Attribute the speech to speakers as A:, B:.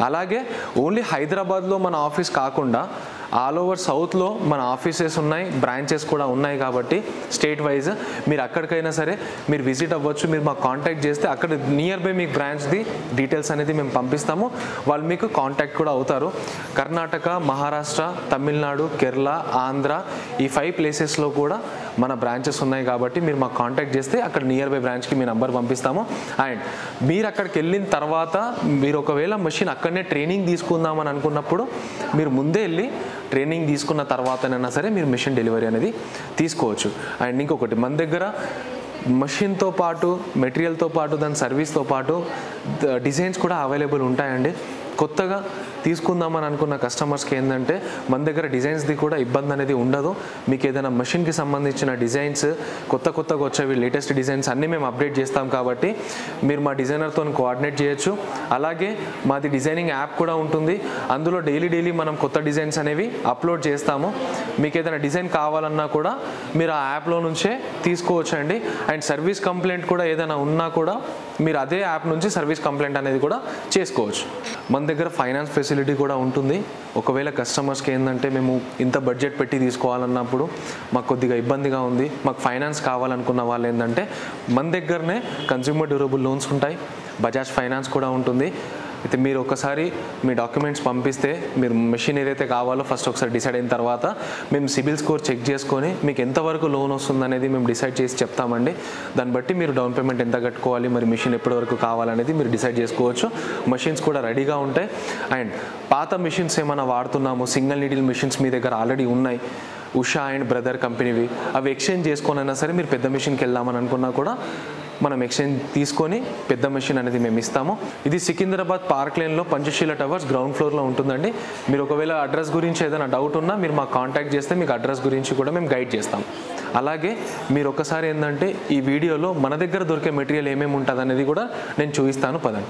A: అలాగే ఓన్లీ హైదరాబాద్లో మన ఆఫీస్ కాకుండా ఆల్ ఓవర్ సౌత్లో మన ఆఫీసెస్ ఉన్నాయి, బ్రాంచెస్ కూడా ఉన్నాయి. కాబట్టి స్టేట్ వైజ్ మీరు అక్కడికైనా సరే మీరు విజిట్ అవ్వచ్చు. మీరు మాకు కాంటాక్ట్ చేస్తే అక్కడ నియర్ బై మీకు బ్రాంచ్ది డీటెయిల్స్ అనేది మేము పంపిస్తాము. వాళ్ళు మీకు కాంటాక్ట్ కూడా అవుతారు. కర్ణాటక, మహారాష్ట్ర, తమిళనాడు, కేరళ, ఆంధ్ర ఈ 5 ప్లేసెస్లో కూడా మన బ్రాంచెస్ ఉన్నాయి. కాబట్టి మీరు మాకు కాంటాక్ట్ చేస్తే అక్కడ నియర్ బై బ్రాంచ్కి మీ నంబర్ పంపిస్తాము. అండ్ మీరు అక్కడికి వెళ్ళిన తర్వాత మీరు ఒకవేళ మెషిన్ అక్కడనే ట్రైనింగ్ తీసుకుందామని అనుకున్నప్పుడు మీరు ముందే వెళ్ళి ట్రైనింగ్ తీసుకున్న తర్వాతనైనా సరే మీరు మెషిన్ డెలివరీ అనేది తీసుకోవచ్చు. అండ్ ఇంకొకటి, మన దగ్గర మెషిన్తో పాటు, మెటీరియల్తో పాటు, దాని సర్వీస్తో పాటు డిజైన్స్ కూడా అవైలబుల్ ఉంటాయండి. కొత్తగా తీసుకుందామని అనుకున్న కస్టమర్స్కి ఏంటంటే మన దగ్గర డిజైన్స్ది కూడా ఇబ్బంది అనేది ఉండదు. మీకు ఏదైనా మెషిన్కి సంబంధించిన డిజైన్స్ కొత్తగా వచ్చేవి, లేటెస్ట్ డిజైన్స్ అన్నీ మేము అప్డేట్ చేస్తాం. కాబట్టి మీరు మా డిజైనర్తో కోఆర్డినేట్ చేయొచ్చు. అలాగే మాది డిజైనింగ్ యాప్ కూడా ఉంటుంది. అందులో డైలీ మనం కొత్త డిజైన్స్ అనేవి అప్లోడ్ చేస్తాము. మీకు ఏదైనా డిజైన్ కావాలన్నా కూడా మీరు ఆ యాప్లో నుంచే తీసుకోవచ్చు అండి. అండ్ సర్వీస్ కంప్లైంట్ కూడా ఏదైనా ఉన్నా కూడా మీరు అదే యాప్ నుంచి సర్వీస్ కంప్లైంట్ అనేది కూడా చేసుకోవచ్చు. మన దగ్గర ఫైనాన్స్ ఫెసిలిటీ కూడా ఉంటుంది. ఒకవేళ కస్టమర్స్కి ఏంటంటే మేము ఇంత బడ్జెట్ పెట్టి తీసుకోవాలన్నప్పుడు మాకు కొద్దిగా ఇబ్బందిగా ఉంది, మాకు ఫైనాన్స్ కావాలనుకున్న వాళ్ళు ఏంటంటే మన దగ్గరనే కన్స్యూమర్ డ్యూరబుల్ లోన్స్ ఉంటాయి, బజాజ్ ఫైనాన్స్ కూడా ఉంటుంది. అయితే మీరు ఒకసారి మీ డాక్యుమెంట్స్ పంపిస్తే మీరు మెషిన్ ఏదైతే కావాలో ఫస్ట్ ఒకసారి డిసైడ్ అయిన తర్వాత మేము సిబిల్ స్కోర్ చెక్ చేసుకొని మీకు ఎంతవరకు లోన్ వస్తుంది అనేది మేము డిసైడ్ చేసి చెప్తామండి. దాన్ని బట్టి మీరు డౌన్ పేమెంట్ ఎంత కట్టుకోవాలి, మరి మెషిన్ ఎప్పటి వరకు కావాలనేది మీరు డిసైడ్ చేసుకోవచ్చు. మెషిన్స్ కూడా రెడీగా ఉంటాయి. అండ్ పాత మెషిన్స్ ఏమైనా వాడుతున్నాము, సింగిల్ నీడిల్ మెషిన్స్ మీ దగ్గర ఆల్రెడీ ఉన్నాయి, ఉషా అండ్ బ్రదర్ కంపెనీవి, అవి ఎక్స్చేంజ్ చేసుకొనైనా సరే మీరు పెద్ద మెషిన్కి వెళ్దామని అనుకున్నా కూడా మనం ఎక్స్చేంజ్ తీసుకొని పెద్ద మెషిన్ అనేది మేము ఇస్తాము. ఇది సికింద్రాబాద్ పార్క్ లేన్లో పంచశీల టవర్స్ గ్రౌండ్ ఫ్లోర్లో ఉంటుందండి. మీరు ఒకవేళ అడ్రస్ గురించి ఏదైనా డౌట్ ఉన్నా మీరు మాకు కాంటాక్ట్ చేస్తే మీకు అడ్రస్ గురించి కూడా మేము గైడ్ చేస్తాం. అలాగే మీరు ఒకసారి ఏంటంటే ఈ వీడియోలో మన దగ్గర దొరికే మెటీరియల్ ఏమేమి ఉంటుంది అనేది కూడా నేను చూపిస్తాను. పదండి.